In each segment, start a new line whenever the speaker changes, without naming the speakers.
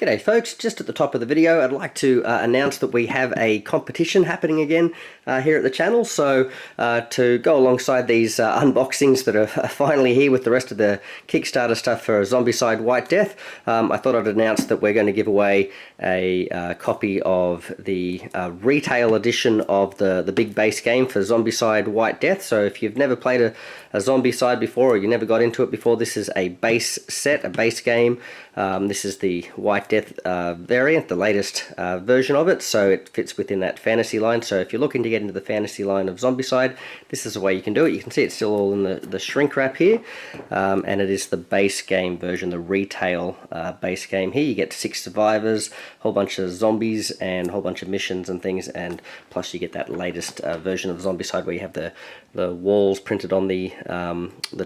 G'day folks, just at the top of the video I'd like to announce that we have a competition happening again here at the channel. So to go alongside these unboxings that are finally here with the rest of the Kickstarter stuff for Zombicide White Death, I thought I'd announce that we're going to give away a copy of the retail edition of the big base game for Zombicide White Death. So if you've never played a Zombicide before, or you never got into it before, this is a base set, a base game. This is the White Death variant, the latest version of it, so it fits within that fantasy line. So if you're looking to get into the fantasy line of Zombicide, this is the way you can do it. You can see it's still all in the shrink wrap here, and it is the base game version, the retail base game here. You get 6 survivors, a whole bunch of zombies, and a whole bunch of missions and things, and plus you get that latest version of Zombicide where you have the walls printed on the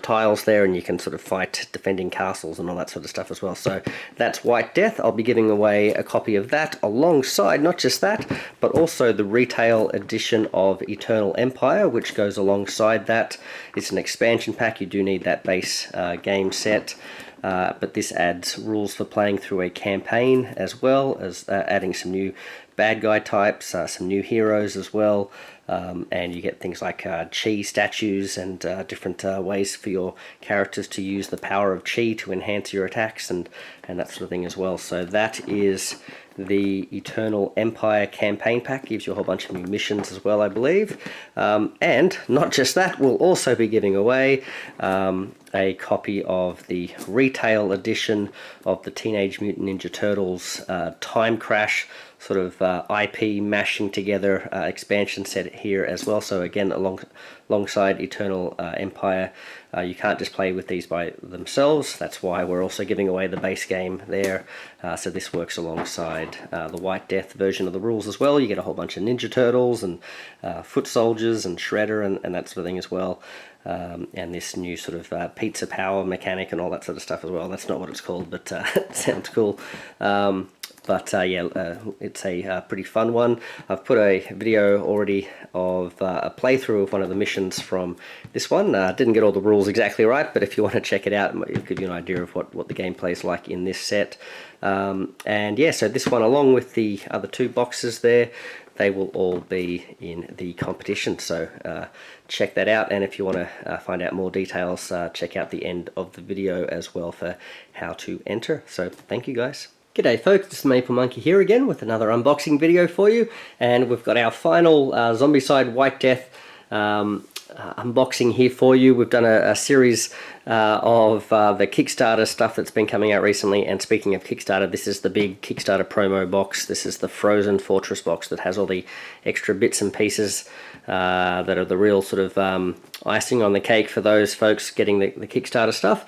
tiles there, and you can sort of fight defending castles and all that sort of stuff as well. So that's White Death. I'll be giving away a copy of that alongside not just that, but also the retail edition of Eternal Empire, which goes alongside that. It's an expansion pack. You do need that base game set, but this adds rules for playing through a campaign, as well as adding some new bad guy types, some new heroes as well, and you get things like chi statues and different ways for your characters to use the power of chi to enhance your attacks and that sort of thing as well. So that is the Eternal Empire campaign pack. Gives you a whole bunch of new missions as well, I believe. And not just that, we'll also be giving away a copy of the retail edition of the Teenage Mutant Ninja Turtles Timecrash sort of IP mashing together expansion set here as well. So again, alongside Eternal Empire, you can't just play with these by themselves. That's why we're also giving away the base game there. So this works alongside the White Death version of the rules as well. You get a whole bunch of Ninja Turtles and Foot Soldiers and Shredder and that sort of thing as well. And this new sort of pizza power mechanic and all that sort of stuff as well. That's not what it's called, but it sounds cool. Yeah, it's a pretty fun one. I've put a video already of a playthrough of one of the missions from this one. Didn't get all the rules exactly right, but if you want to check it out, it'll give you an idea of what the gameplay is like in this set. And yeah, so this one, along with the other 2 boxes there, they will all be in the competition. So check that out, and if you want to find out more details, check out the end of the video as well for how to enter. So thank you guys. G'day folks, this is Maple Monkey here again with another unboxing video for you, and we've got our final Zombicide White Death unboxing here for you. We've done a series of the Kickstarter stuff that's been coming out recently, and speaking of Kickstarter, this is the big Kickstarter promo box. This is the Frozen Fortress box that has all the extra bits and pieces that are the real sort of icing on the cake for those folks getting the Kickstarter stuff.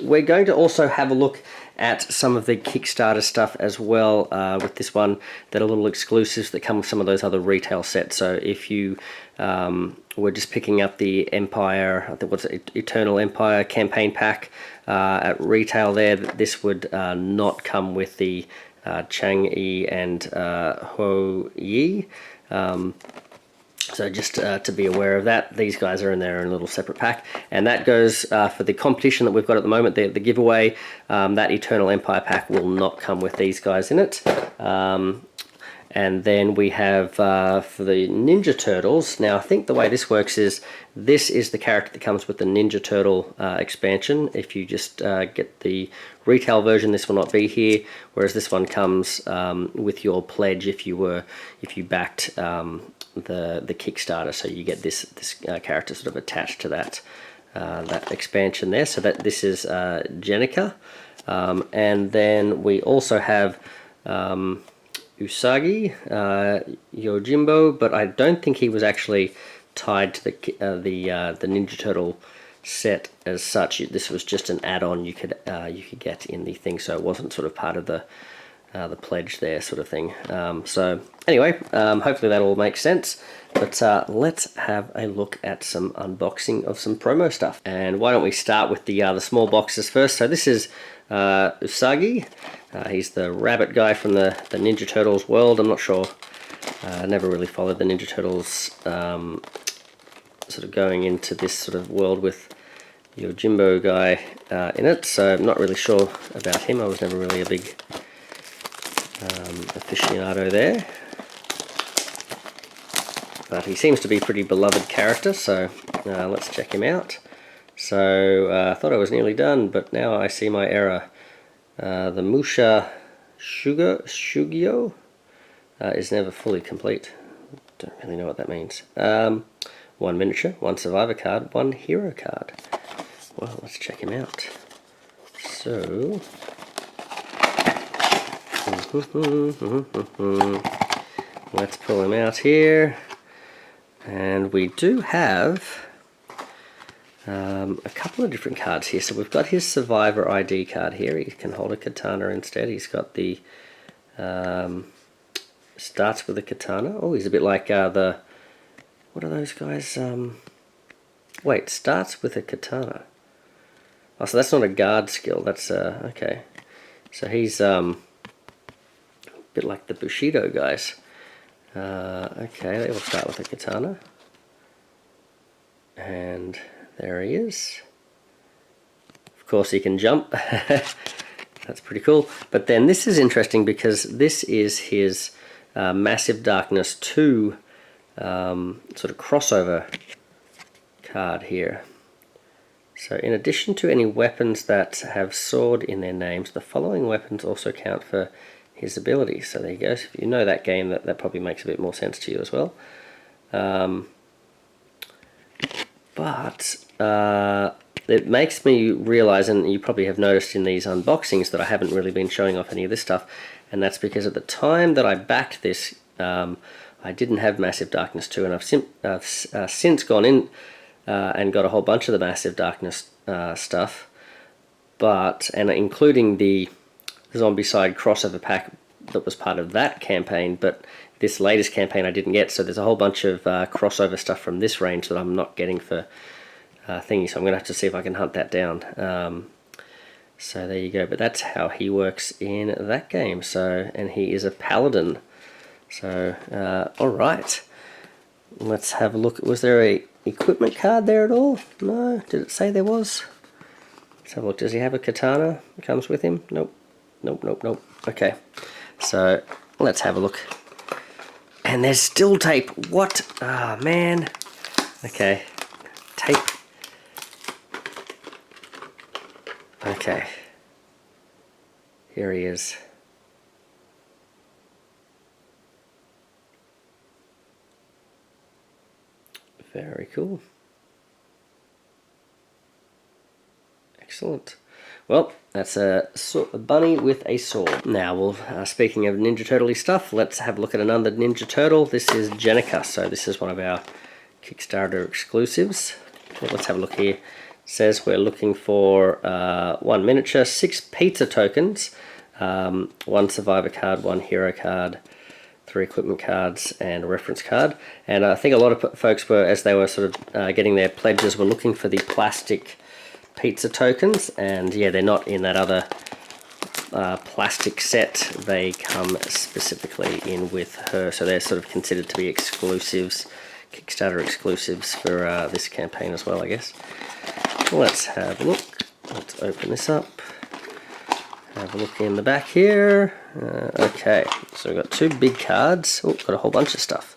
We're going to also have a look at some of the Kickstarter stuff as well with this one, that are little exclusives that come with some of those other retail sets. So if you were just picking up the Empire, I think what's it, Eternal Empire campaign pack at retail there, this would not come with the Chang E Hou Yi. So just to be aware of that, these guys are in there in a little separate pack, and that goes for the competition that we've got at the moment, the giveaway. That Eternal Empire pack will not come with these guys in it. And then we have for the Ninja Turtles. Now I think the way this works is this is the character that comes with the Ninja Turtle expansion. If you just get the retail version, this will not be here, whereas this one comes with your pledge if you backed the Kickstarter. So you get this character sort of attached to that expansion there. So that this is Jennika, and then we also have Usagi Yojimbo, but I don't think he was actually tied to the Ninja Turtle set as such. This was just an add-on you could get in the thing, so it wasn't sort of part of the pledge there sort of thing. So anyway, hopefully that all makes sense. But let's have a look at some unboxing of some promo stuff. And why don't we start with the small boxes first. So this is Usagi. He's the rabbit guy from the Ninja Turtles world. I'm not sure. I never really followed the Ninja Turtles sort of going into this sort of world with Yojimbo guy in it, so I'm not really sure about him. I was never really a big aficionado there. But he seems to be a pretty beloved character, so let's check him out. So I thought I was nearly done, but now I see my error. The Musha Shugyo is never fully complete. Don't really know what that means. 1 miniature, 1 survivor card, 1 hero card. Well, let's check him out. So, let's pull him out here. And we do have a couple of different cards here. So we've got his survivor ID card here. He can hold a katana instead. He's got the starts with a katana. Oh, he's a bit like the, what are those guys? Wait, starts with a katana. Oh, so that's not a guard skill. That's okay. So he's a bit like the Bushido guys. Okay, they will start with a katana. And there he is. Of course he can jump. That's pretty cool. But then this is interesting because this is his Massive Darkness 2 sort of crossover card here. So in addition to any weapons that have sword in their names, the following weapons also count for his ability. So there you go. So if you know that game, that probably makes a bit more sense to you as well. But it makes me realize, and you probably have noticed in these unboxings, that I haven't really been showing off any of this stuff, and that's because at the time that I backed this, I didn't have Massive Darkness 2, and I've since gone in and got a whole bunch of the Massive Darkness stuff, and including the Zombicide crossover pack that was part of that campaign, but this latest campaign I didn't get, so there's a whole bunch of crossover stuff from this range that I'm not getting for thingy, so I'm going to have to see if I can hunt that down. So there you go, but that's how he works in that game. So, and he is a paladin. So, alright, let's have a look. Was there a equipment card there at all? No, did it say there was? Let's have a look. Does he have a katana that comes with him? Nope. Nope, nope, nope. Okay, so let's have a look. And there's still tape. What? Ah, man. Okay, tape. Okay, here he is. Very cool. Excellent. Well, that's a bunny with a sword. Now, well, speaking of Ninja Turtle-y stuff, let's have a look at another Ninja Turtle. This is Jennika, so this is one of our Kickstarter exclusives. Well, let's have a look here. It says we're looking for 1 miniature, 6 pizza tokens, 1 survivor card, 1 hero card, 3 equipment cards, and a reference card. And I think a lot of folks were, as they were sort of getting their pledges, were looking for the plastic pizza tokens, and yeah, they're not in that other plastic set. They come specifically in with her, so they're sort of considered to be exclusives, Kickstarter exclusives for this campaign as well, I guess. Let's have a look. Let's open this up. Have a look in the back here. Okay, so we've got 2 big cards. Oh, got a whole bunch of stuff.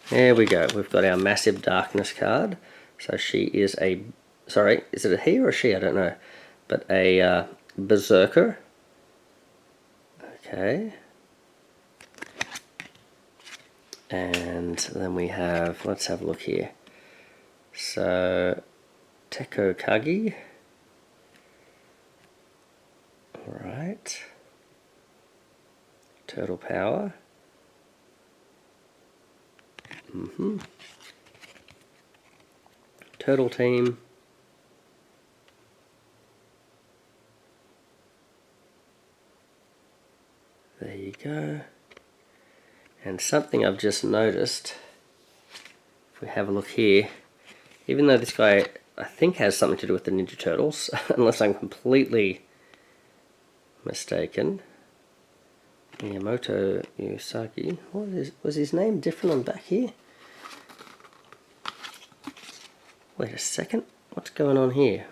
There we go. We've got our Massive Darkness card. So she is a, sorry, is it a he or a she? I don't know. But a berserker. Okay. And then we have, let's have a look here. So, Teko Kagi. Alright. Turtle Power. Turtle Team. There you go. And something I've just noticed, if we have a look here, even though this guy I think has something to do with the Ninja Turtles, unless I'm completely mistaken. Miyamoto Usagi. Was his name different on back here? Wait a second. What's going on here?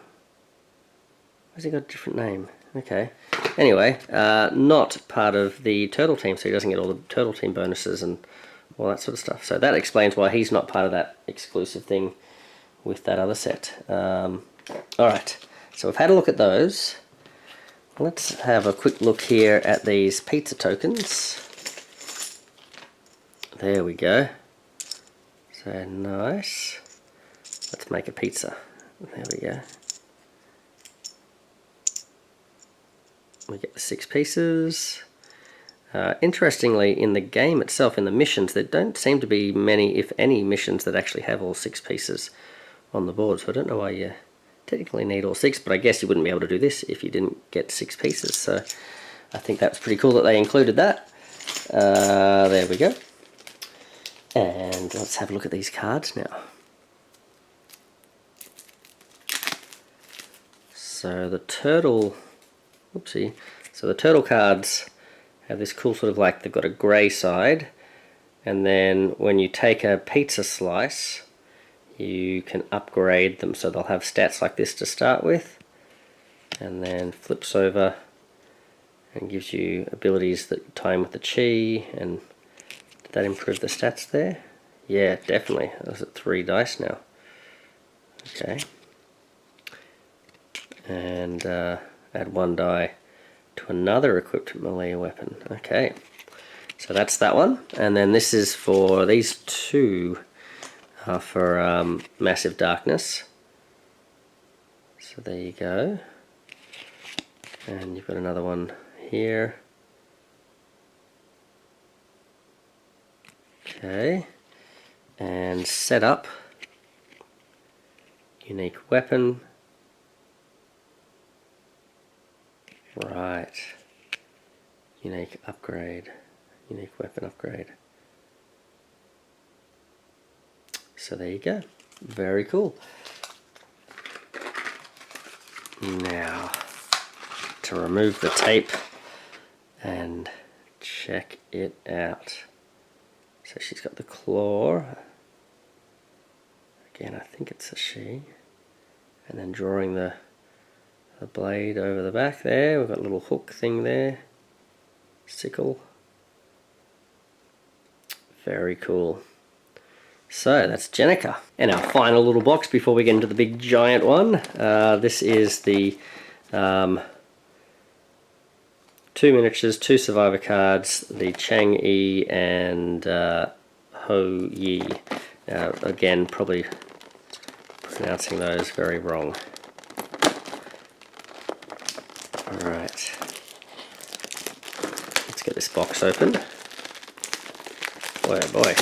Why's he got a different name? Okay. Anyway, not part of the Turtle team, so he doesn't get all the Turtle team bonuses and all that sort of stuff. So that explains why he's not part of that exclusive thing with that other set. Alright, so we've had a look at those. Let's have a quick look here at these pizza tokens. There we go. So nice. Let's make a pizza. There we go. We get the 6 pieces. Interestingly, in the game itself, in the missions, there don't seem to be many, if any, missions that actually have all 6 pieces on the board. So I don't know why you technically need all 6, but I guess you wouldn't be able to do this if you didn't get 6 pieces. So I think that's pretty cool that they included that. There we go. And let's have a look at these cards now. So the turtle, oopsie, so the turtle cards have this cool sort of like, they've got a grey side, and then when you take a pizza slice, you can upgrade them, so they'll have stats like this to start with, and then flips over and gives you abilities that tie in with the chi. And did that improve the stats there? Yeah, definitely. That's at 3 dice now. Okay. And add 1 die to another equipped melee weapon. Okay, so that's that one. And then this is for these 2 for Massive Darkness. So there you go. And you've got another one here. Okay, and set up unique weapon. Right, unique upgrade, unique weapon upgrade. So there you go, very cool. Now to remove the tape and check it out. So she's got the claw, again I think it's a she, and then drawing the blade over the back there. We've got a little hook thing there, sickle. Very cool. So that's Jennika. And our final little box before we get into the big giant one. This is the 2 miniatures, 2 survivor cards, the Chang E and Hou Yi. Again, probably pronouncing those very wrong. Alright, let's get this box open. Boy oh boy,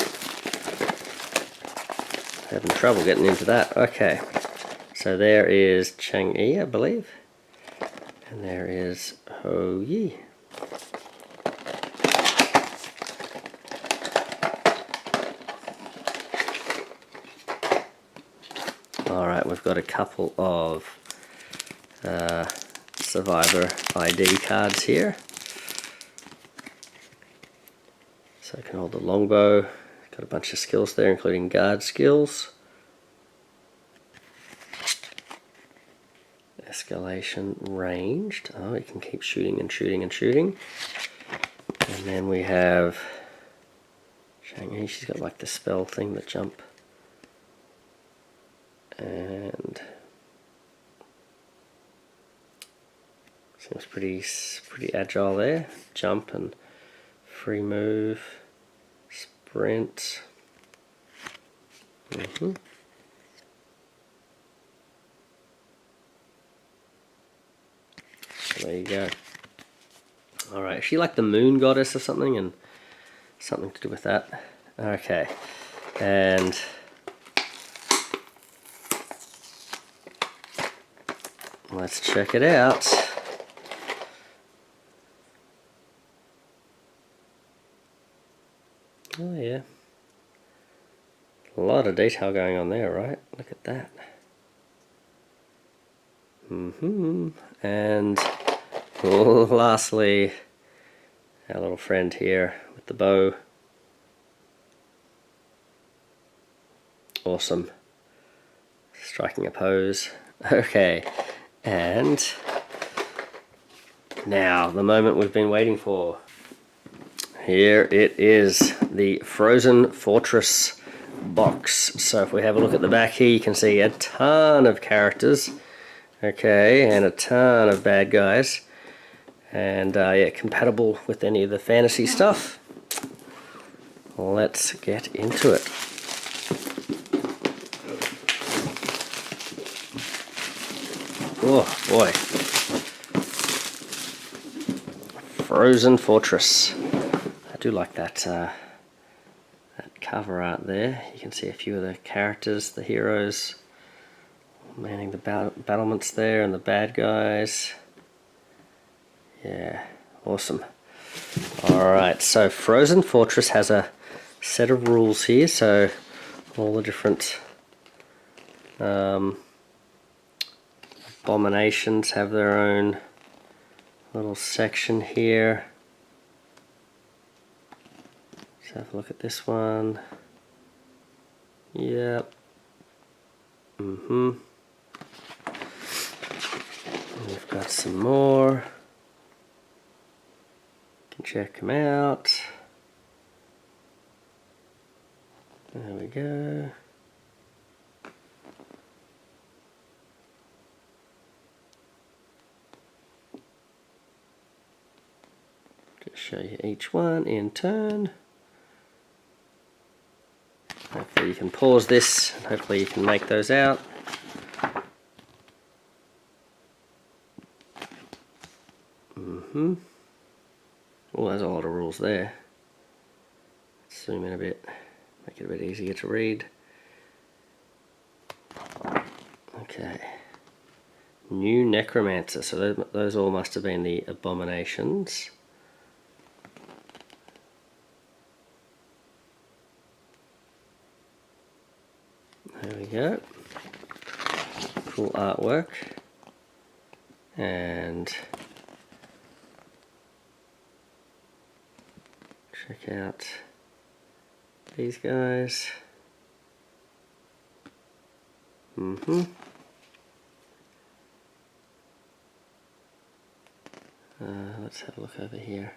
having trouble getting into that. Okay, so there is Chang E, I believe, and there is Hou Yi. Alright, we've got a couple of Survivor ID cards here. So I can hold the longbow. Got a bunch of skills there, including guard skills. Escalation ranged. Oh, you can keep shooting and shooting and shooting. And then we have Chang E. She's got like the spell thing, the jump. And seems pretty agile there. Jump and free move, sprint. So there you go. Alright, is she like the moon goddess or something? And something to do with that. Okay, and let's check it out. Oh yeah, a lot of detail going on there, right? Look at that. And lastly, our little friend here with the bow. Awesome. Striking a pose. Okay, and Now, the moment we've been waiting for. Here it is, the Frozen Fortress box. So if we have a look at the back here, you can see a ton of characters, okay, and a ton of bad guys, and yeah, compatible with any of the fantasy stuff. Let's get into it. Oh boy. Frozen Fortress. I do like that, that cover art there. You can see a few of the characters, the heroes, manning the battlements there, and the bad guys. Yeah, awesome. Alright, so Frozen Fortress has a set of rules here, so all the different abominations have their own little section here. Let's have a look at this one. Yep. We've got some more. You can check them out. There we go. Just show you each one in turn. Hopefully you can pause this, and hopefully you can make those out. Oh, there's a lot of rules there. Zoom in a bit, make it a bit easier to read. Okay. New Necromancer, so those all must have been the abominations. There we go. Cool artwork. And check out these guys. Let's have a look over here.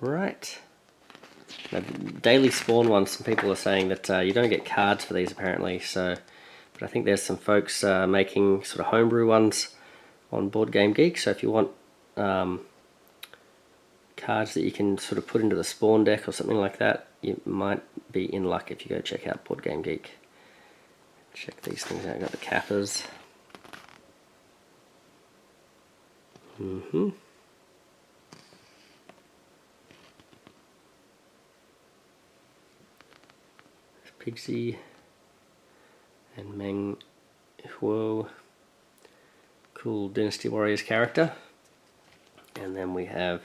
Right. The daily spawn ones, some people are saying that you don't get cards for these apparently, so but I think there's some folks making sort of homebrew ones on Board Game Geek, so if you want cards that you can sort of put into the spawn deck or something like that, you might be in luck if you go check out Board Game Geek. Check these things out. Got the Kappas. Pigsy and Meng Huo, cool Dynasty Warriors character. And then we have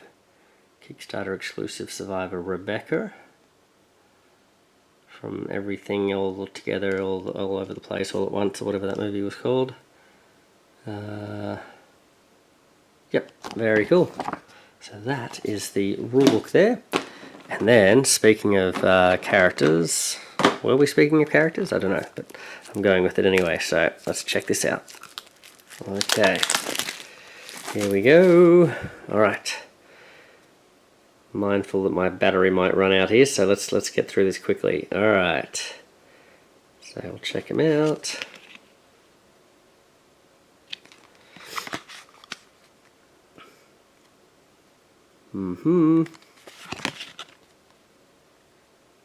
Kickstarter exclusive survivor Rebecca from Everything All Together, all over the place, all at once, or whatever that movie was called. Yep, very cool. So that is the rulebook there. And then, speaking of characters, were we speaking of characters? I don't know, but I'm going with it anyway, so let's check this out. Okay, here we go. Alright. Mindful that my battery might run out here, so let's get through this quickly. Alright. So we'll check them out.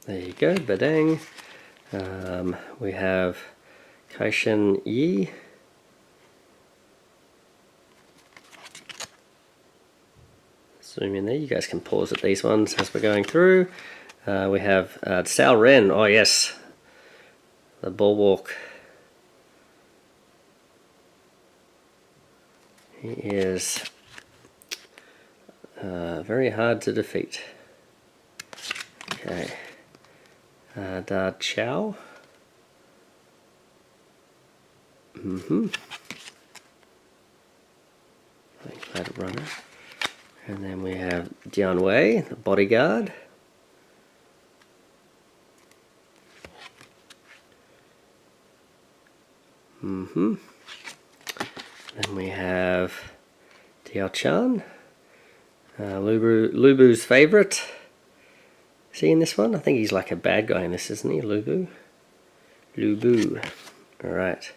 There you go, badang. We have Chang E. Zoom in there, you guys can pause at these ones as we're going through. We have Sao Ren, oh yes, the Bulwark. He is very hard to defeat. Okay. Da Chow. Glad runner. And then we have Dian Wei, the bodyguard. We Then we have Diao-chan, Lubu's favourite. Is he in this one? I think he's like a bad guy in this, isn't he? Lubu. Alright.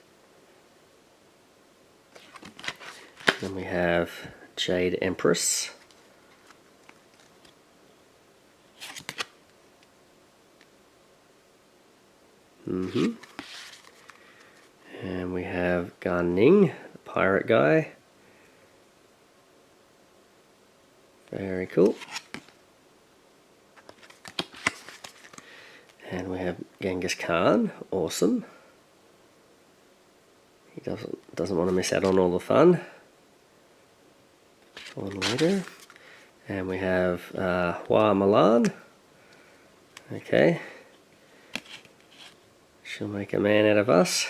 Then we have Jade Empress. And we have Gan Ning, the pirate guy. Very cool. And we have Genghis Khan, awesome. He doesn't want to miss out on all the fun. One later. And we have Hua Milan. Okay. She'll make a man out of us.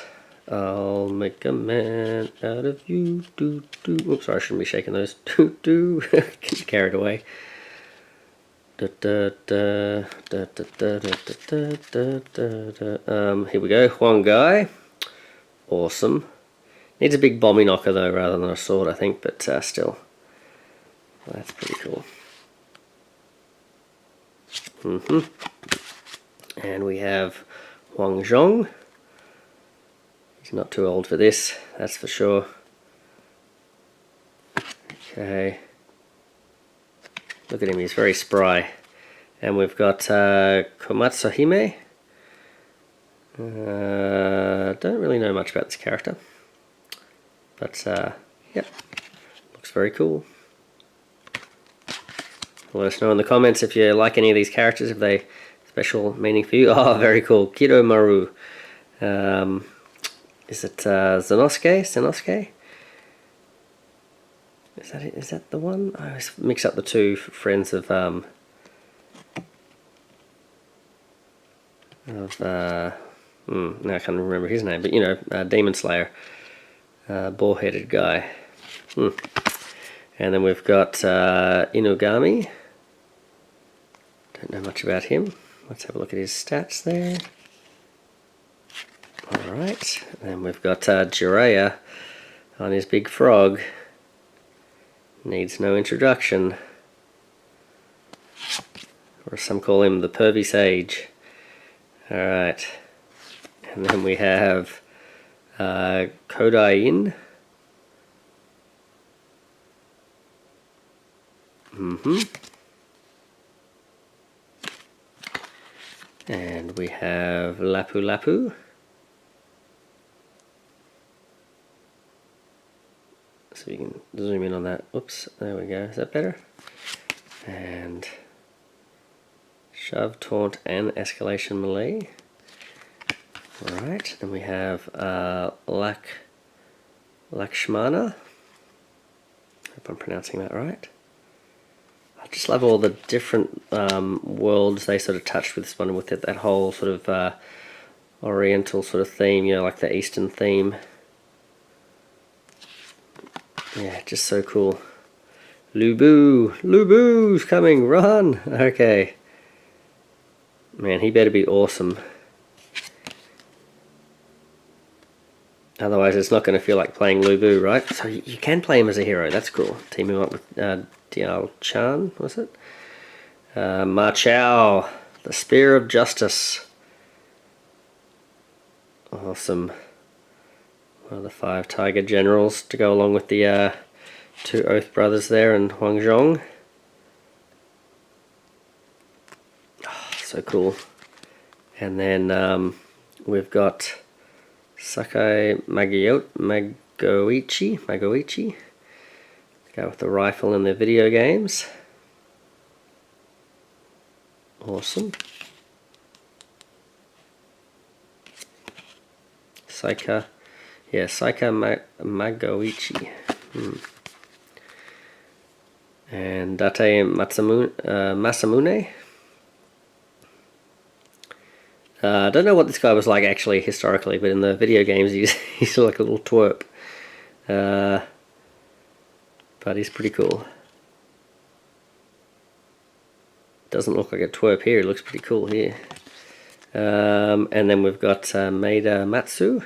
I'll make a man out of you. Oops, sorry, I shouldn't be shaking those. Get carried away. Here we go. Huang Gai. Awesome. Needs a big bombing knocker though, rather than a sword, I think, but still. That's pretty cool. And we have Huang Zhong. He's not too old for this, that's for sure. Okay. Look at him, he's very spry. And we've got Komatsu Hime. Don't really know much about this character. But, yep. Looks very cool. Let us know in the comments if you like any of these characters, if they special meaning for you. Oh, very cool. Kido Maru. Is it Zenosuke? Is that it? Is that the one? I always mix up the two friends of no, I can't remember his name, but you know, Demon Slayer, boar-headed guy. And then we've got Inugami. Don't know much about him. Let's have a look at his stats there. Alright, and we've got Jiraiya on his big frog. Needs no introduction. Or some call him the pervy sage. Alright, and then we have Kodai-in. And we have Lapu Lapu. So you can zoom in on that. Oops, there we go. Is that better? And shove, taunt, and escalation melee. Alright, then we have Lakshmana. Hope I'm pronouncing that right. I just love all the different worlds they sort of touched with this one, with that whole sort of oriental sort of theme, you know, like the Eastern theme. Yeah, just so cool. Lubu's coming, run! Okay. Man, he better be awesome. Otherwise it's not going to feel like playing Lubu, right? So you can play him as a hero, that's cool. Team him up with Diao-chan, was it? Ma Chao, the Spear of Justice. Awesome. One of the 5 Tiger Generals to go along with the 2 Oath Brothers there and Huang Zhong. Oh, so cool. And then we've got Sakai Magoichi. Go with the rifle in the video games. Awesome. Saika Magoichi. And Date Masamune. I don't know what this guy was like actually historically, but in the video games he's like a little twerp. But he's pretty cool. Doesn't look like a twerp here, it looks pretty cool here. And then we've got Maeda Matsu.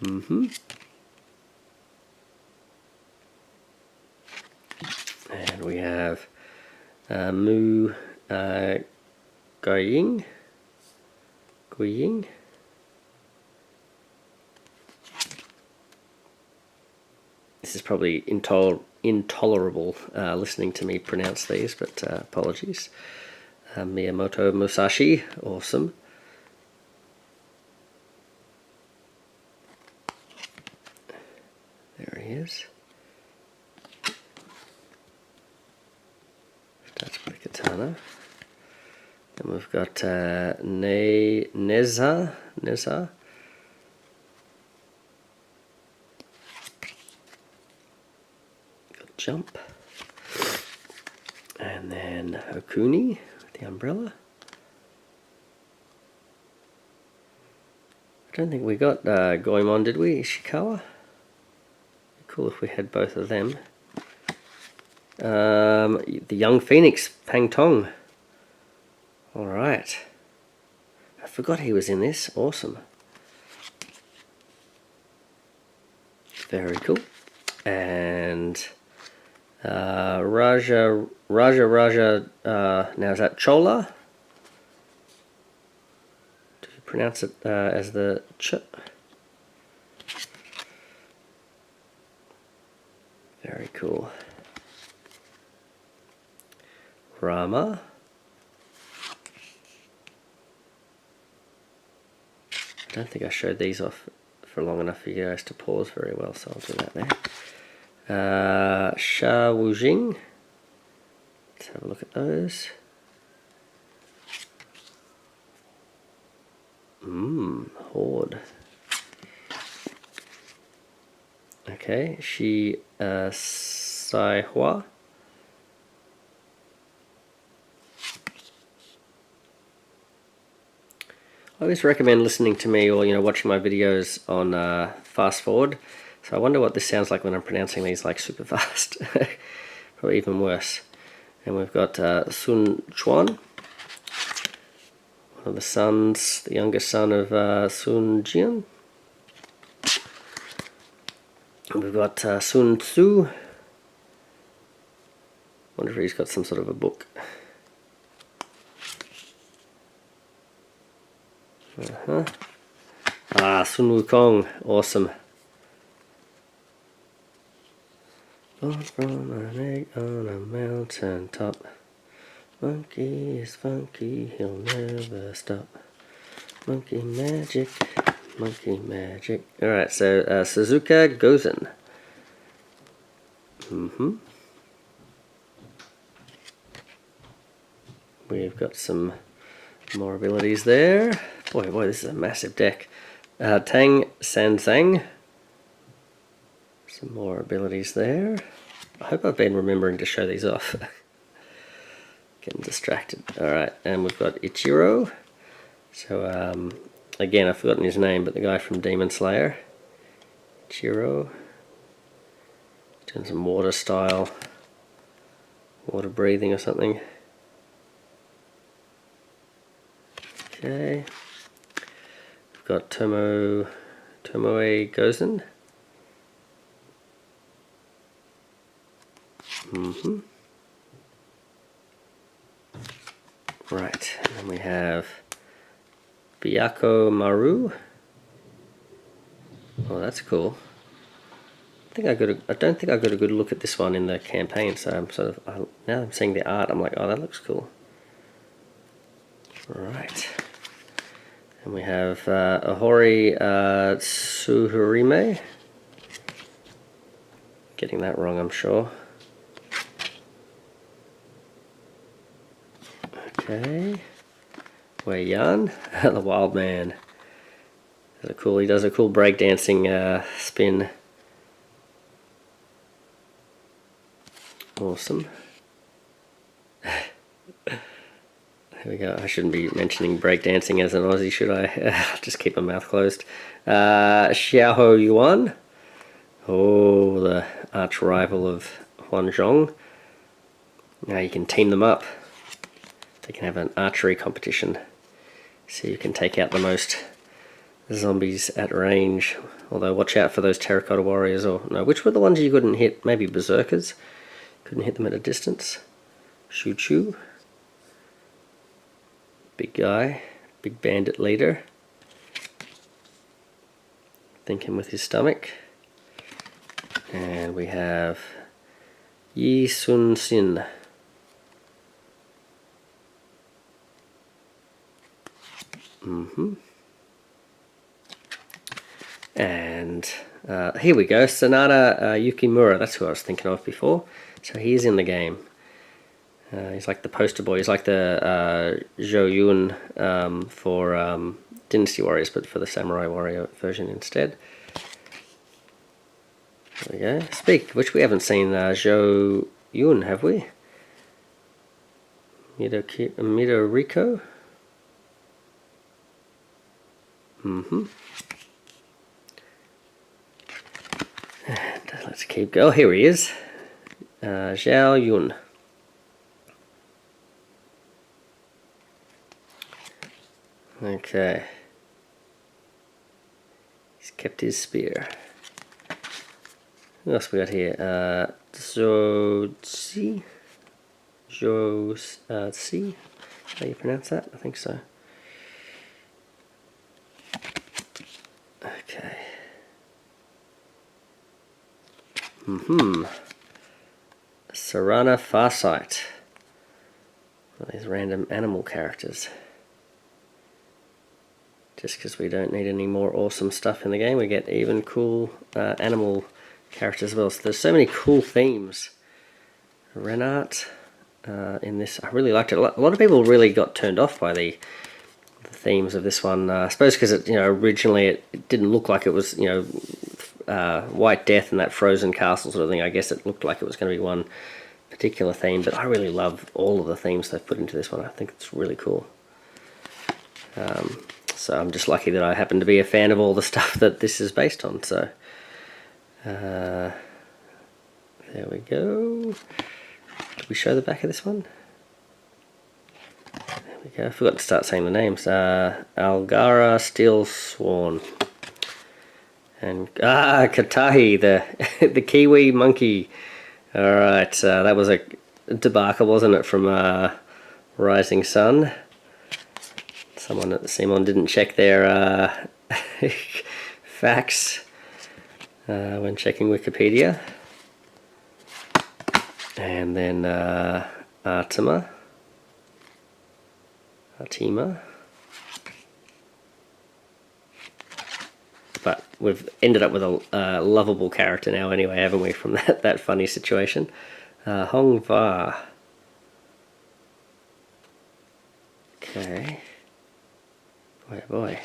And we have Mu Guiying. This is probably intolerable listening to me pronounce these, but apologies. Miyamoto Musashi, awesome. There he is. Starts with the katana. And we've got Neza. Got Jump. And then Okuni with the umbrella. I don't think we got Goemon, did we? Ishikawa? Cool if we had both of them. The Young Phoenix, Pang Tong. Alright. I forgot he was in this. Awesome. Very cool. And Raja, now is that Chola? Do you pronounce it as the Ch? Very cool. Rama. I don't think I showed these off for long enough for you guys to pause very well, so I'll do that there. Sha Wujing. Let's have a look at those. Horde. Okay, Shi Sai Hua. I always recommend listening to me or watching my videos on fast forward. So I wonder what this sounds like when I'm pronouncing these like super fast. Probably even worse. And we've got Sun Chuan, one of the sons, the youngest son of Sun Jian. And we've got Sun Tzu. Wonder if he's got some sort of a book. Sun Wukong, awesome. Born from an egg on a mountain top. Monkey is funky, he'll never stop. Monkey magic, monkey magic. Alright, so Suzuka Gozen. We've got some more abilities there. Boy, this is a massive deck. Tang Sanzang. Some more abilities there. I hope I've been remembering to show these off. Getting distracted. Alright, and we've got Ichiro. So, again, I've forgotten his name, but the guy from Demon Slayer. Ichiro. Doing some water style. Water breathing or something. Okay. We've got Tomoe Gozen. Right, and then we have Byaku Maru. Oh, that's cool. I don't think I got a good look at this one in the campaign, so I'm now I'm seeing the art, I'm like, oh, that looks cool. Right. And we have Ahori Tsuhurime. Getting that wrong, I'm sure. Okay. Wei Yan, the Wild Man. He does a cool breakdancing spin. Awesome. There we go. I shouldn't be mentioning breakdancing as an Aussie, should I? Just keep my mouth closed. Xiao Yuan. Oh, the arch rival of Huan Zhong. Now you can team them up. They can have an archery competition. See who can take out the most zombies at range. Although watch out for those terracotta warriors, or no, which were the ones you couldn't hit? Maybe berserkers? Couldn't hit them at a distance. Shoo-choo. Big guy, big bandit leader. Thinking with his stomach. And we have Yi Sun Sin. And here we go, Sanada Yukimura, that's who I was thinking of before. So he's in the game. He's like the poster boy, he's like the Zhou Yun for Dynasty Warriors, but for the Samurai Warrior version instead. There we go. Speak, which we haven't seen Zhou Yun, have we? Midoriko? And let's keep going. Here he is. Zhao Yun. Okay. He's kept his spear. What else we got here? Zhou Si? How do you pronounce that? I think so. Okay. Sarana Farsight. All these random animal characters. Just because we don't need any more awesome stuff in the game, we get even cool animal characters as well. So there's so many cool themes. Renat in this, I really liked it. A lot of people really got turned off by the themes of this one. I suppose because it, originally it didn't look like it was, White Death and that frozen castle sort of thing. I guess it looked like it was going to be one particular theme, but I really love all of the themes they've put into this one. I think it's really cool. So I'm just lucky that I happen to be a fan of all the stuff that this is based on. So there we go. Did we show the back of this one? There we go. I forgot to start saying the names. Algara Steel Sworn. And Katahi, the Kiwi monkey. Alright, that was a debacle, wasn't it, from Rising Sun? Someone at the CMON didn't check their facts when checking Wikipedia. And then Artima. But we've ended up with a lovable character now anyway, haven't we, from that funny situation. Hong Va. Okay. Boy, oh boy.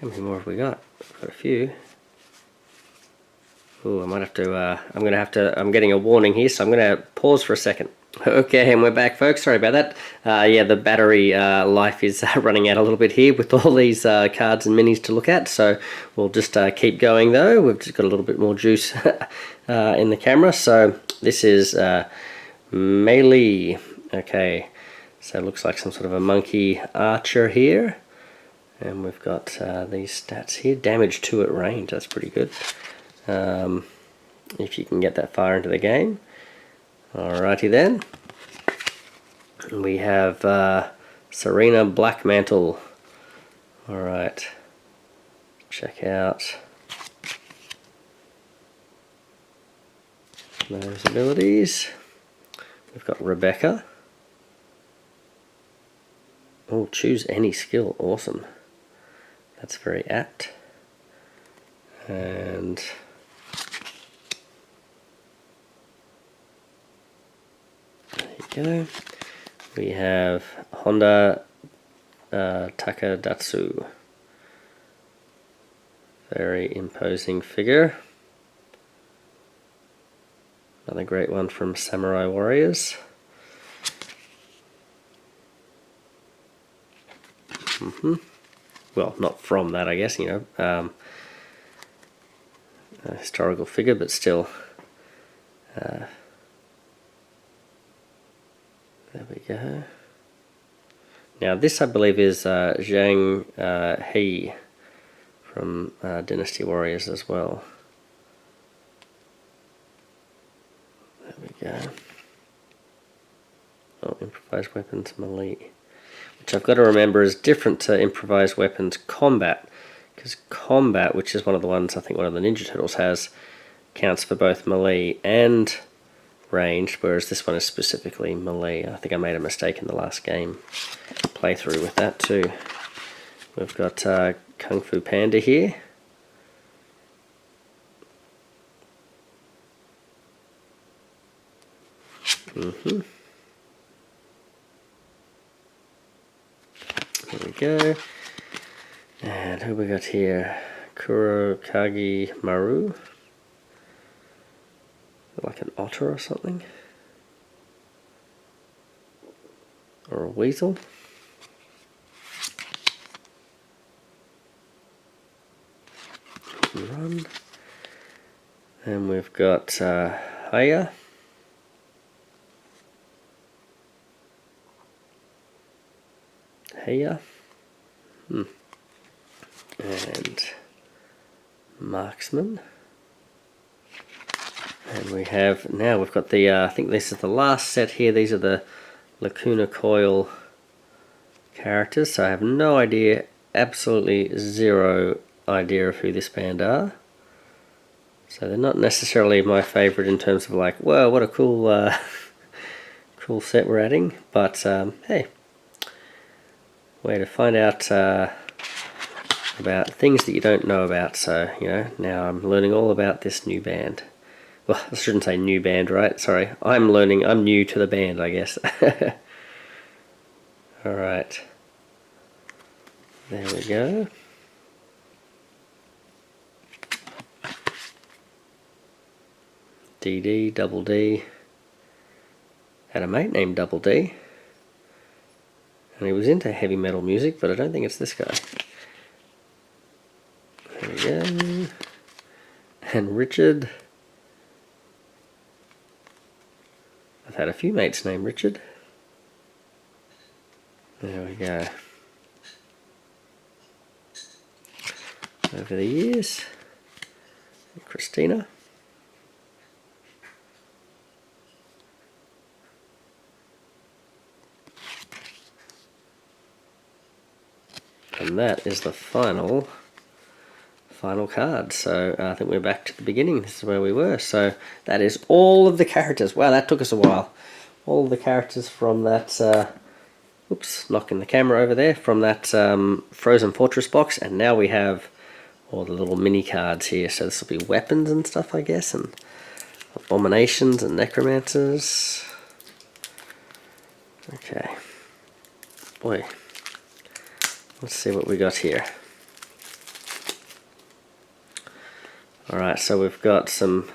How many more have we got? We've got a few. Ooh, I might have to, I'm getting a warning here, so I'm going to pause for a second. Okay, and we're back, folks. Sorry about that. Yeah, the battery life is running out a little bit here with all these cards and minis to look at, so we'll just keep going though. We've just got a little bit more juice in the camera. So this is Melee. Okay, so it looks like some sort of a monkey archer here. And we've got these stats here. Damage 2 at range, that's pretty good. If you can get that far into the game. Alrighty then. We have Serena Blackmantle. Alright. Check out those abilities. We've got Rebecca. Oh, choose any skill. Awesome. That's very apt. And go. We have Honda Takadatsu. Very imposing figure. Another great one from Samurai Warriors. Well, not from that, I guess, a historical figure, but still. There we go. Now this I believe is Chang E Hou Yi from Dynasty Warriors as well. There we go. Oh, improvised weapons melee, which I've got to remember is different to improvised weapons combat, because combat, which is one of the ones I think one of the Ninja Turtles has, counts for both melee and ranged, whereas this one is specifically melee. I think I made a mistake in the last game playthrough with that too. We've got Kung Fu Panda here. There we go. And who we got here? Kurokage Maru. Like an otter or something. Or a weasel. Run. And we've got Haya. And Marksman. And we have, now we've got the, I think this is the last set here. These are the Lacuna Coil characters. So I have no idea, absolutely zero idea of who this band are. So they're not necessarily my favorite in terms of like, whoa, what a cool, cool set we're adding. But hey, way to find out about things that you don't know about. So, you know, now I'm learning all about this new band. Well, I shouldn't say new band, right? Sorry, I'm new to the band, I guess. Alright. There we go. DD, Double D. Had a mate named Double D. And he was into heavy metal music, but I don't think it's this guy. There we go. And Richard. I've had a few mates named Richard. There we go. Over the years. And Christina. And that is the final card. So I think we're back to the beginning. This is where we were. So that is all of the characters. Wow, that took us a while. All of the characters from that, oops, knocking the camera over there, from that Frozen Fortress box. And now we have all the little mini cards here. So this will be weapons and stuff, I guess, and abominations and necromancers. Okay. Boy. Let's see what we got here. Alright, so we've got some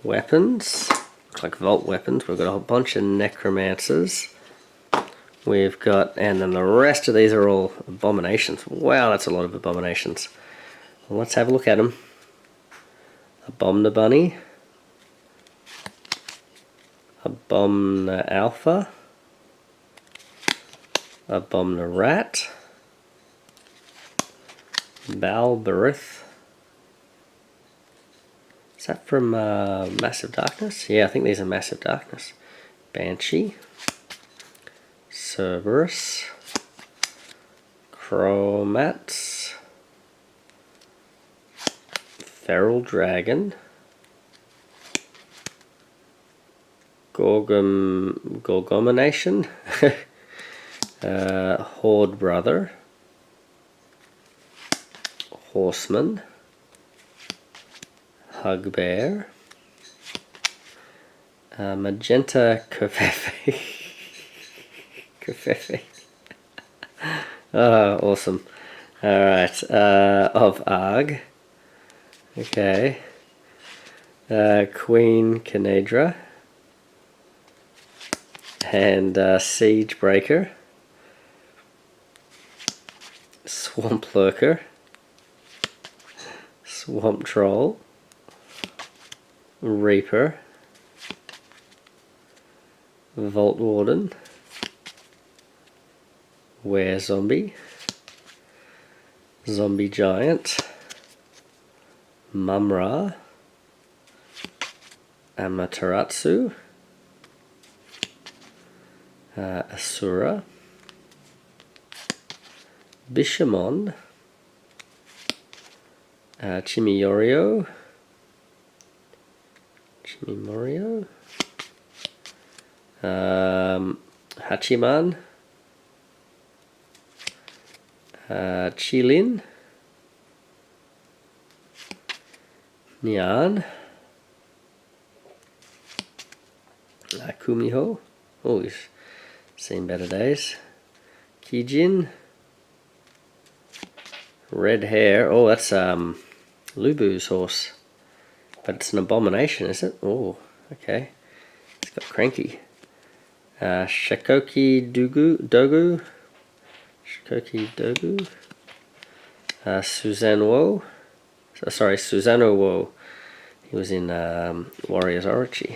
weapons. Looks like vault weapons. We've got a whole bunch of necromancers. We've got, and then the rest of these are all abominations. Wow, that's a lot of abominations. Well, let's have a look at them. Abomna Bunny. Abomna Alpha. Abomna Rat. Balberith. Is that from Massive Darkness? Yeah, I think these are Massive Darkness. Banshee. Cerberus. Chromats. Feral Dragon. Gorgomination. Horde Brother. Horseman. Hugbear. Magenta Kofefe. Kofefe. Oh, awesome. Alright, of Arg. Okay. Queen Canedra. And Siege Breaker. Swamp Lurker. Swamp Troll. Reaper. Vault Warden. Were Zombie, Zombie Giant, Mumra, Amaterasu, Asura, Bishamon, Chimiyorio, Hachiman, Chilin, Nyan, Kumiho, oh, he's seen better days, Kijin, Red Hair, oh, that's Lubu's horse, but it's an abomination, is it? Oh, okay, it's got cranky. Shakoki Dogu, Susanoo, sorry, Susanoo, he was in Warriors Orochi.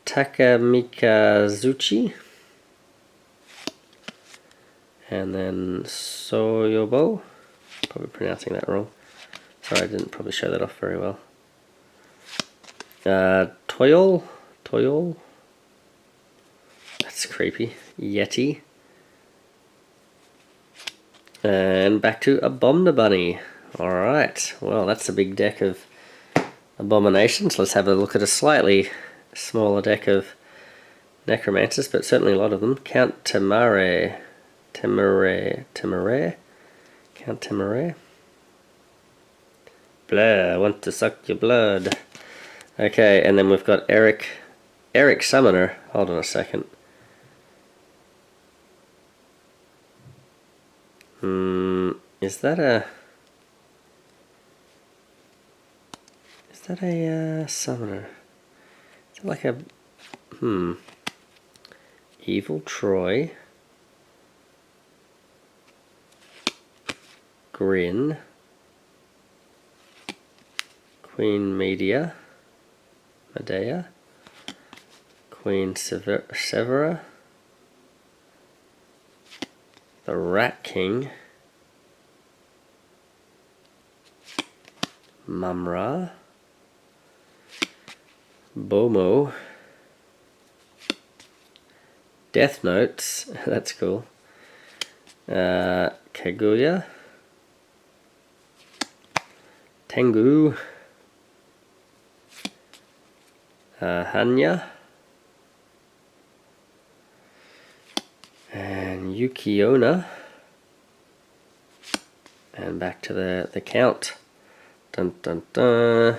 Takamikazuchi, and then Soyobo, probably pronouncing that wrong, sorry, I didn't probably show that off very well. Toyol, that's creepy, Yeti, and back to Abominabunny. Alright, well, that's a big deck of abominations. Let's have a look at a slightly smaller deck of necromancers, but certainly a lot of them. Count Temare, Count Temare. Blah, I want to suck your blood. Okay, and then we've got Eric Summoner. Hold on a second. Is that a summoner? Is it like a Evil Troy, Grin, Queen Medea, Queen Severa, the Rat King, Mumra, Bomo, Death Notes, that's cool, Kaguya, Tengu, Hanya, and Yukiona, and back to the count. Dun dun dun.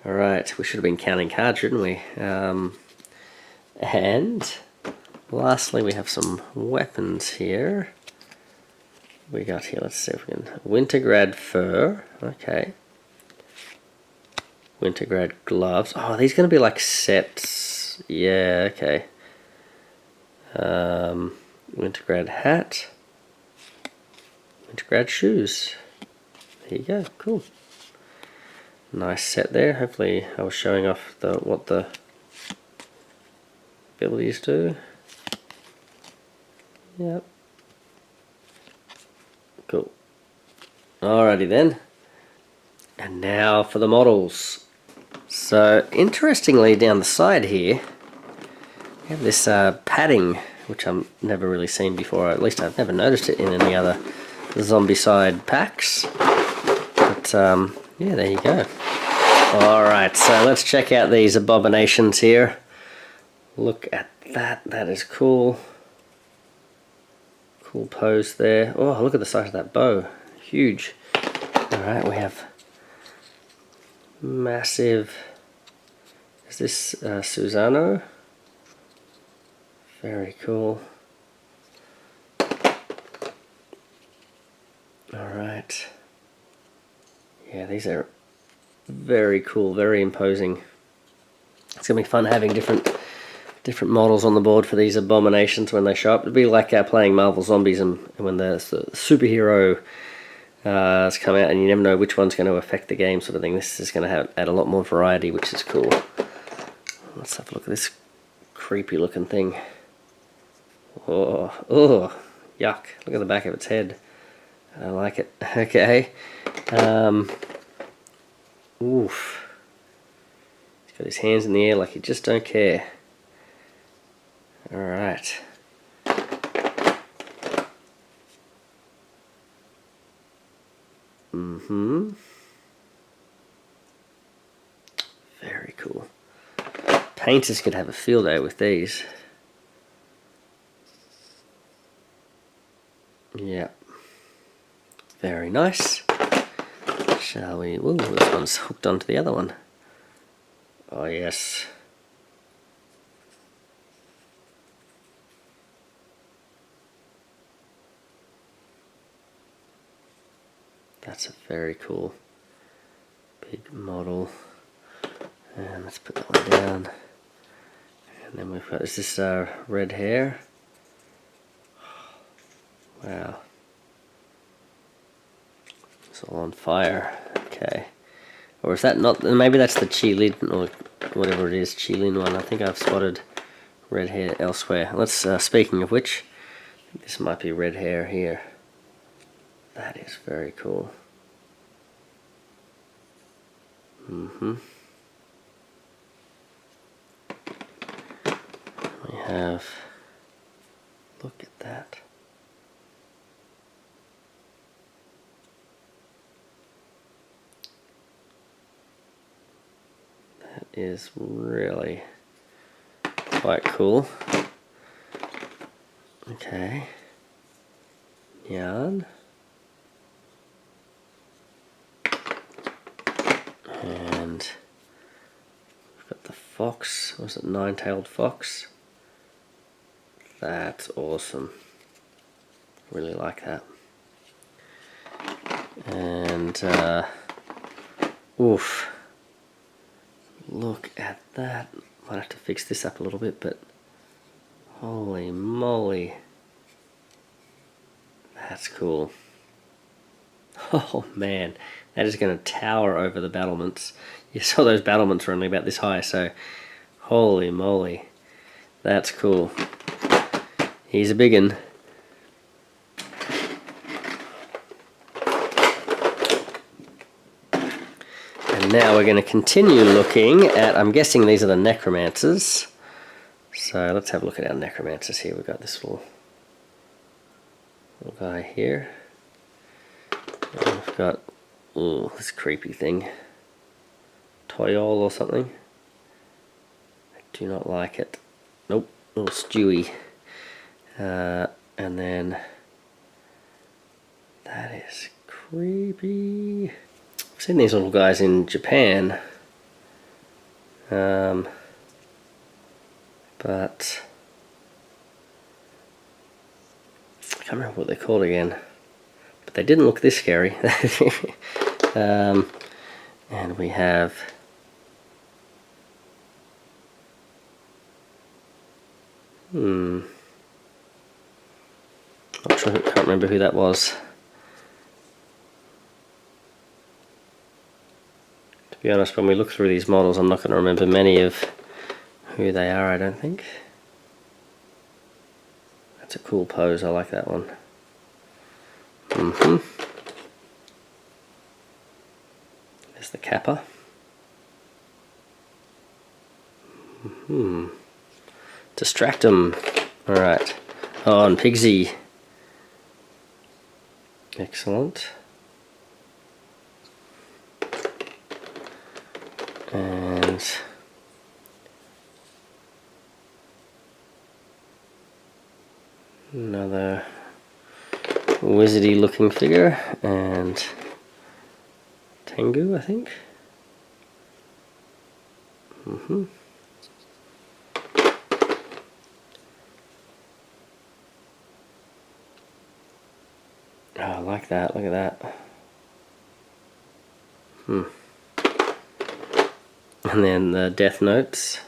Alright, we should have been counting cards, shouldn't we? And lastly, we have some weapons here. We got here, let's see if we can. Wintergrad Fur, okay. Wintergrad Gloves. Oh, are these going to be like sets? Yeah, okay. Wintergrad Hat. Wintergrad Shoes. There you go, cool. Nice set there. Hopefully I was showing off what the abilities do. Yep. Cool. Alrighty then. And now for the models. So interestingly, down the side here we have this padding, which I've never really seen before, or at least I've never noticed it in any other Zombicide packs. But yeah, there you go. Alright, so let's check out these abominations here. Look at that, that is cool. Cool pose there. Oh, look at the size of that bow. Huge. Alright, we have massive. Is this Susano? Very cool. Alright. Yeah, these are very cool, very imposing. It's going to be fun having different models on the board for these abominations when they show up. It'd be like playing Marvel Zombies and when the superhero has come out and you never know which one's going to affect the game sort of thing. This is going to add a lot more variety, which is cool. Let's have a look at this creepy looking thing. Oh, yuck. Look at the back of its head. I like it. Okay. Oof. He's got his hands in the air like he just don't care. Alright. Very cool. Painters could have a field day with these. Yeah. Very nice. Shall we... Ooh, this one's hooked onto the other one. Oh, yes. That's a very cool big model. And let's put that one down. And then we've got, is this red hair? Wow. It's all on fire. Okay. Or is that not, maybe that's the Chilin, or whatever it is, Chilin one. I think I've spotted red hair elsewhere. Let's, speaking of which, this might be red hair here. That is very cool. We have, look at that. That is really quite cool. Okay. Yarn. And we've got the fox. Was it nine-tailed fox? That's awesome. Really like that. And oof. Look at that. Might have to fix this up a little bit, but holy moly. That's cool. Oh man, that is going to tower over the battlements. You saw those battlements were only about this high, so holy moly. That's cool. He's a big one. And now we're going to continue looking at, I'm guessing these are the Necromancers. So let's have a look at our Necromancers here. We've got this little guy here. And we've got, ooh, this creepy thing. Toyol or something. I do not like it. Nope, little Stewie. And then that is creepy. I've seen these little guys in Japan, but I can't remember what they're called again. But they didn't look this scary. And we have not sure, can't remember who that was. To be honest, when we look through these models, I'm not going to remember many of who they are, I don't think. That's a cool pose, I like that one. There's the Kappa. Distract 'em. Alright. Oh, and Pigsy. Excellent. And another wizardy looking figure, and Tengu, I think. Oh, I like that, look at that. And then the Death Notes.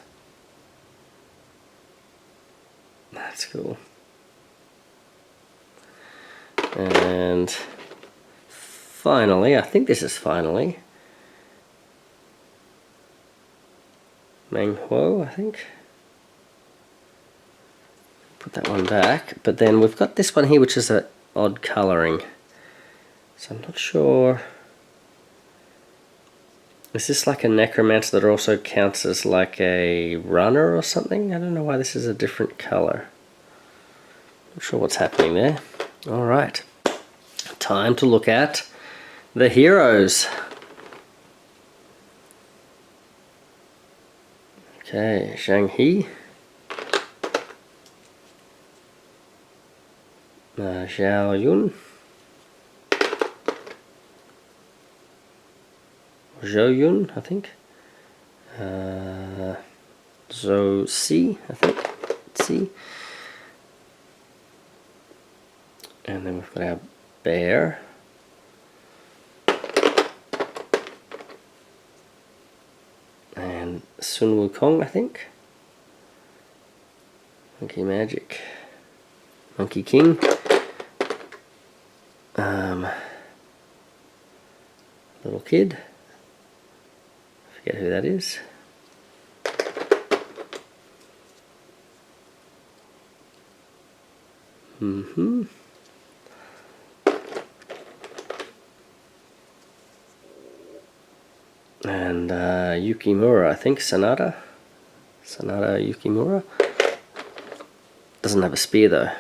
That's cool. And finally, I think this is finally, Meng Huo, I think. put that one back. But then we've got this one here, which is an odd colouring. So I'm not sure. Is this like a Necromancer that also counts as like a runner or something? I don't know why this is a different colour. Not sure what's happening there. Alright. Time to look at the heroes. Okay, Chang E Hou Yi. Xiao Yun. Zhou Yun, I think. Zhou Si, I think. Si. And then we've got our bear. And Sun Wukong, I think. Monkey Magic. Monkey King. Little kid. Forget who that is. And Yukimura, I think, Sanada Yukimura. Doesn't have a spear though.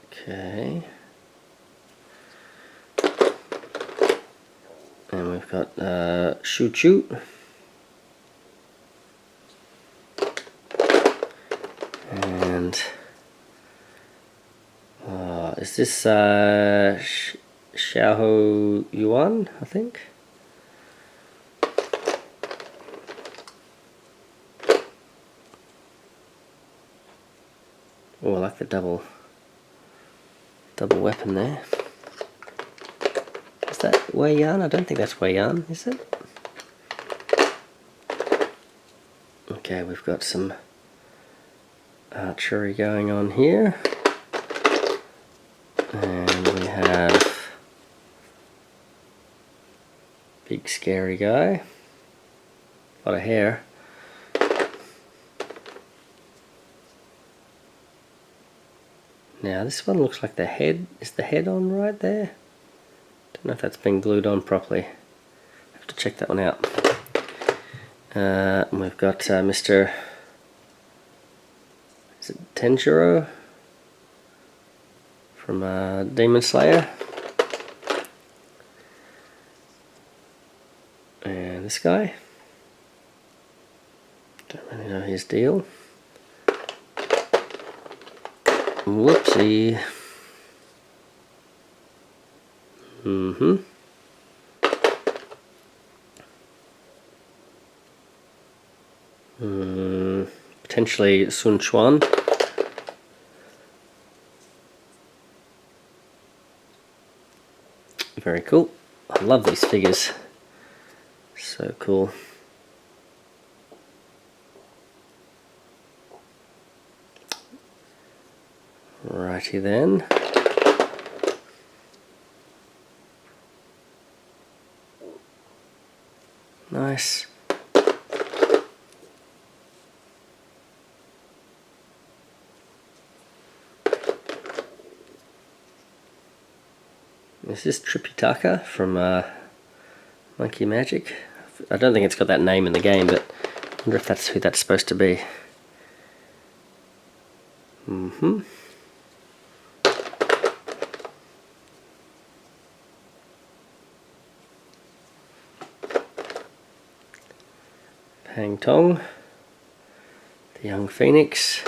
Okay. And we've got Shu Chu. And is this Xiao Yuan, I think? Oh, I like the double weapon there. Is that Wei Yan? I don't think that's Wei Yan, is it? Okay, we've got some archery going on here. And we have big scary guy. A lot of hair. Now this one looks like the head. Is the head on right there? Don't know if that's been glued on properly. Have to check that one out. We've got Mr. Is it Tenjiro from Demon Slayer. And this guy. Don't really know his deal. Whoopsie. Potentially Sun Quan. Very cool. I love these figures. So cool. Righty then. Nice. Is this Tripitaka from Monkey Magic? I don't think it's got that name in the game, but I wonder if that's who that's supposed to be. Pang Tong, the young phoenix,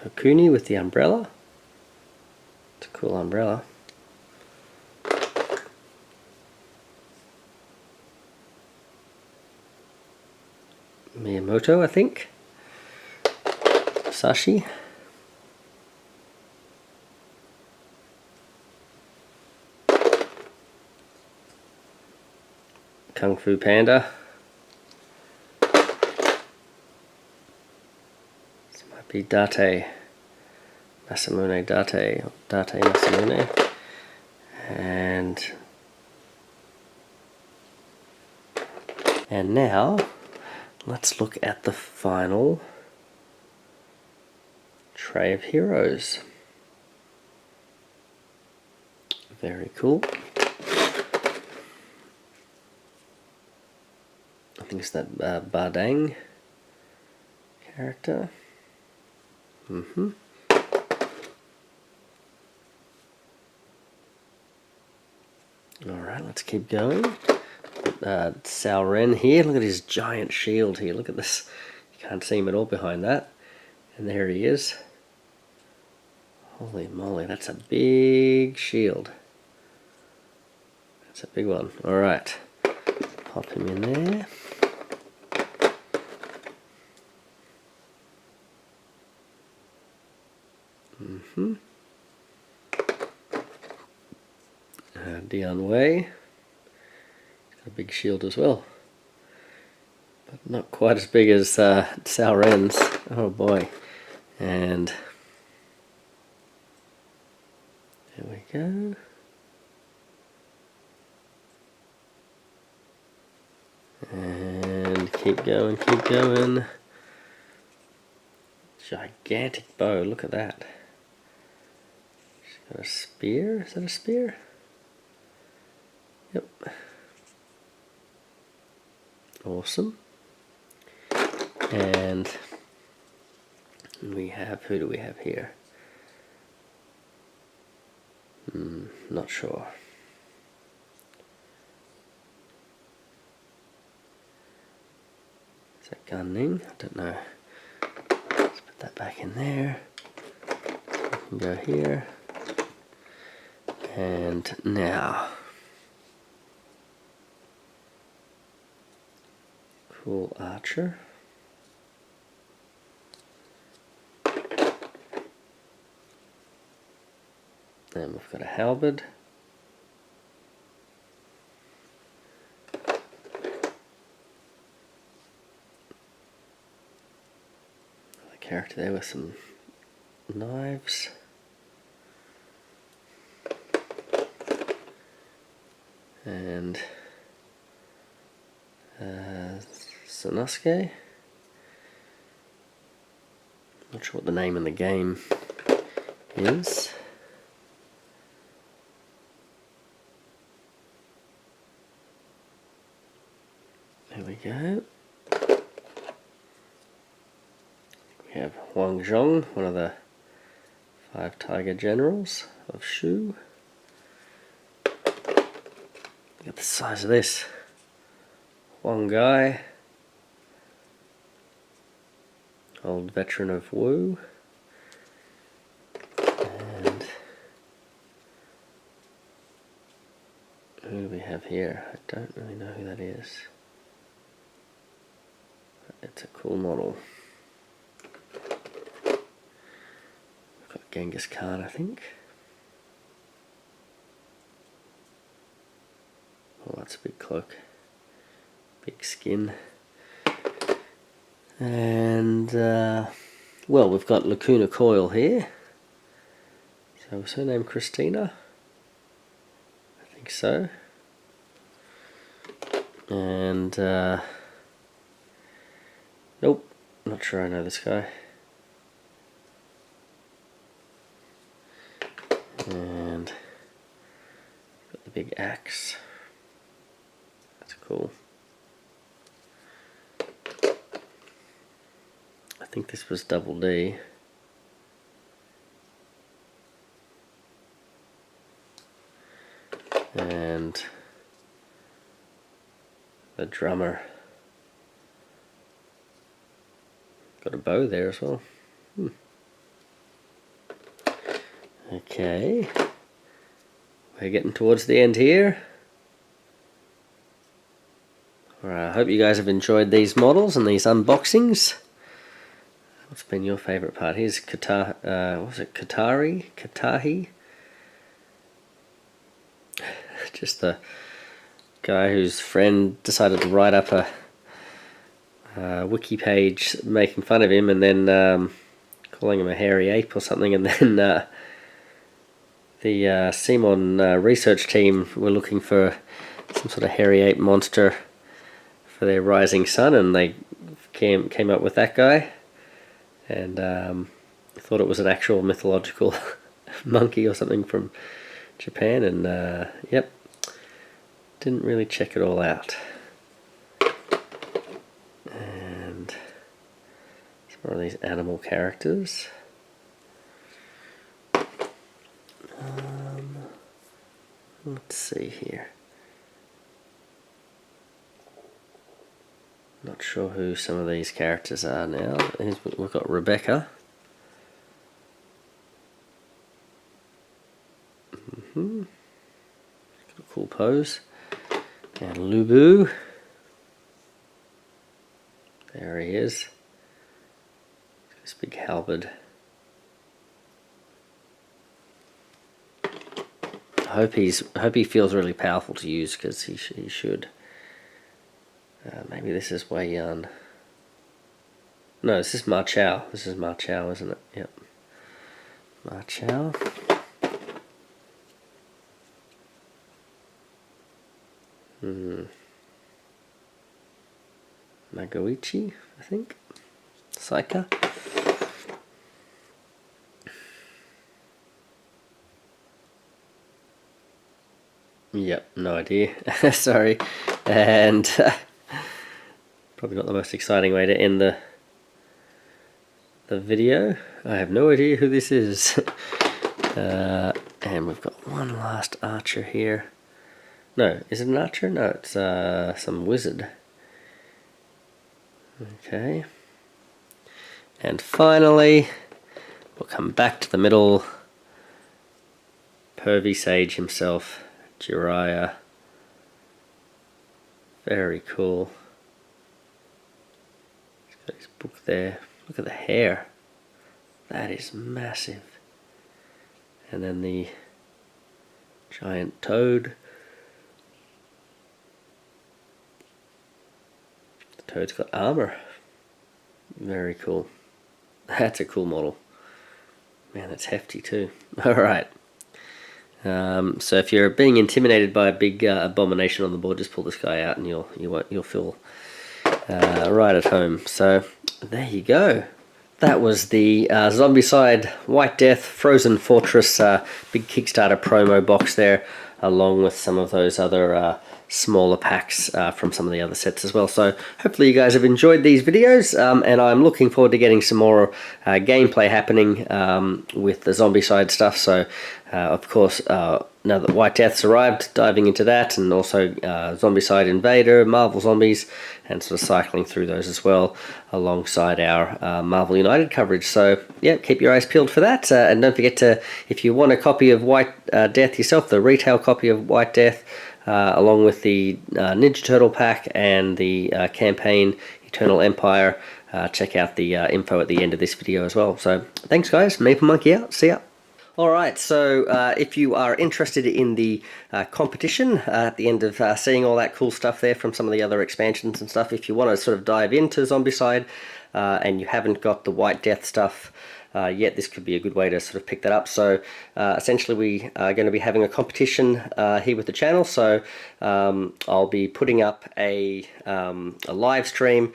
Okuni with the umbrella. It's a cool umbrella. Miyamoto, I think. Sashi. Kung Fu Panda. This might be Date. Masamune Date. Date Masamune. And now, let's look at the final tray of heroes. Very cool. I think it's that Bardang character. Alright, let's keep going. Cao Ren here, look at his giant shield here, look at this. You can't see him at all behind that. And there he is. Holy moly, that's a big shield. That's a big one. Alright, pop him in there. Dian Wei. He's got a big shield as well. But not quite as big as Cao Ren's. Oh boy. And there we go. And keep going, keep going. Gigantic bow, look at that. She's got a spear, is that a spear? Yep. Awesome. And we have, who do we have here? Not sure. Is that Gan Ning? I don't know. Let's put that back in there. We can go here. And now. Cool archer. Then we've got a halberd. Another character there with some knives. And Sanosuke. Not sure what the name in the game is. There we go. We have Huang Zhong, one of the 5 tiger generals of Shu. Look at the size of this. Huang Gai, old veteran of Wu. And who do we have here? I don't really know who that is. It's a cool model. We've got Genghis Khan, I think. Oh, that's a big cloak. Big skin. And, well, we've got Lacuna Coil here. So was her name Christina? I think so. And, nope, not sure I know this guy. And got the big axe. That's cool. I think this was Double D. And the drummer. Got a bow there as well. Okay. We're getting towards the end here. Alright, I hope you guys have enjoyed these models and these unboxings. What's been your favourite part? Here's what was it? Katahi? Just the guy whose friend decided to write up a wiki page making fun of him and then calling him a hairy ape or something, and then the CMON research team were looking for some sort of hairy ape monster for their rising sun, and they came up with that guy, and thought it was an actual mythological monkey or something from Japan, and yep, didn't really check it all out. And some more of these animal characters. Let's see here. Not sure who some of these characters are now. We've got Rebecca. Got a cool pose. And Lubu. There he is. This big halberd. I hope he feels really powerful to use, because he should. Maybe this is Wei Yan. No, this is Ma Chao. This is Ma Chao, isn't it? Yep. Ma Chao. Magoichi, I think. Saika. Yep, no idea. Sorry. And probably not the most exciting way to end the video. I have no idea who this is. And we've got one last archer here. No, is it an archer? No, it's some wizard. Okay. And finally, we'll come back to the middle. Pervy Sage himself, Jiraiya. Very cool. He's got his book there. Look at the hair. That is massive. And then the giant toad. The toad's got armor. Very cool. That's a cool model. Man, that's hefty too. Alright. So if you're being intimidated by a big abomination on the board, just pull this guy out and you'll feel right at home. So there you go. That was the Zombicide White Death Frozen Fortress big Kickstarter promo box there, along with some of those other smaller packs from some of the other sets as well. So hopefully you guys have enjoyed these videos, and I'm looking forward to getting some more gameplay happening with the Zombicide stuff. So of course, now that White Death's arrived, diving into that, and also Zombicide Invader, Marvel Zombies, and sort of cycling through those as well alongside our Marvel United coverage. So yeah, keep your eyes peeled for that, and don't forget to, if you want a copy of White Death yourself, the retail copy of White Death, along with the Ninja Turtle pack and the campaign Eternal Empire, check out the info at the end of this video as well. So thanks guys, Maple Monkey out, see ya. Alright, so if you are interested in the competition, at the end of seeing all that cool stuff there from some of the other expansions and stuff, if you want to sort of dive into Zombicide and you haven't got the White Death stuff yet, this could be a good way to sort of pick that up. So essentially we are going to be having a competition here with the channel, so I'll be putting up a live stream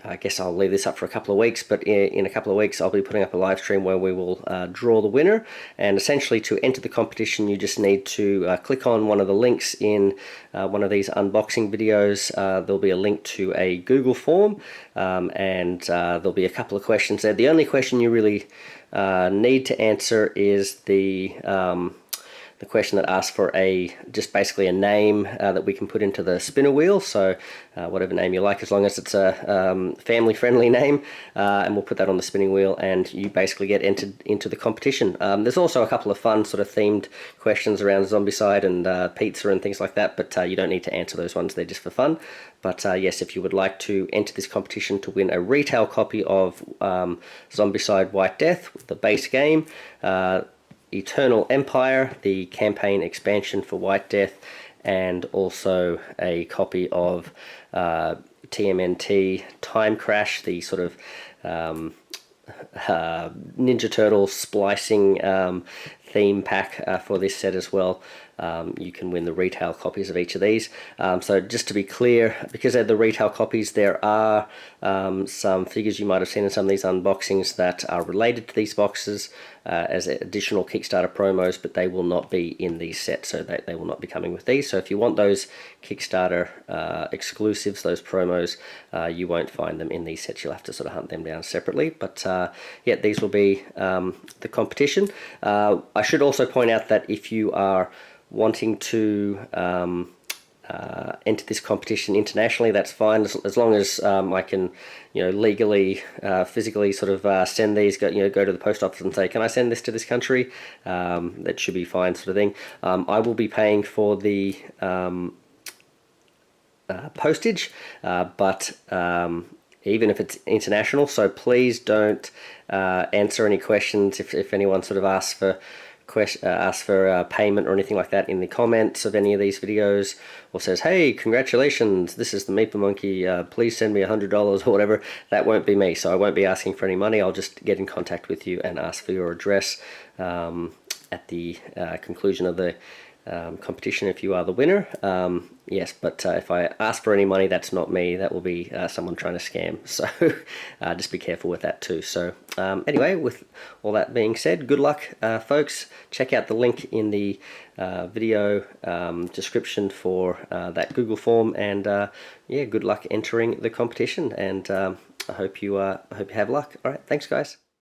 I guess I'll leave this up for a couple of weeks, but in a couple of weeks I'll be putting up a live stream where we will draw the winner. And essentially, to enter the competition, you just need to click on one of the links in one of these unboxing videos. There'll be a link to a Google form, and there'll be a couple of questions there. The only question you really need to answer is the question that asks for just basically a name that we can put into the spinner wheel. So whatever name you like, as long as it's a family-friendly name, and we'll put that on the spinning wheel, and you basically get entered into the competition. There's also a couple of fun sort of themed questions around Zombicide and pizza and things like that, but you don't need to answer those ones, they're just for fun. But yes, if you would like to enter this competition to win a retail copy of Zombicide White Death, the base game, Eternal Empire, the campaign expansion for White Death, and also a copy of TMNT Timecrash, the sort of Ninja Turtle splicing theme pack for this set as well. You can win the retail copies of each of these. So just to be clear, because they're the retail copies, there are some figures you might have seen in some of these unboxings that are related to these boxes as additional Kickstarter promos, but they will not be in these sets, so they will not be coming with these. So if you want those Kickstarter exclusives, those promos, you won't find them in these sets. You'll have to sort of hunt them down separately. But yeah, these will be the competition. I should also point out that if you are wanting to enter this competition internationally, that's fine, as long as I can, legally, physically sort of send these, go to the post office and say, can I send this to this country? That should be fine, sort of thing. I will be paying for the postage, but even if it's international, so please don't answer any questions if anyone sort of asks for payment or anything like that in the comments of any of these videos, or says, hey, congratulations, this is the Meeple Monkey, please send me $100 or whatever. That won't be me, so I won't be asking for any money. I'll just get in contact with you and ask for your address at the conclusion of the competition if you are the winner. Yes, but if I ask for any money, that's not me. That will be someone trying to scam. So just be careful with that too. So anyway, with all that being said, good luck, folks. Check out the link in the video description for that Google form, and yeah, good luck entering the competition. And I hope you have luck. All right, thanks, guys.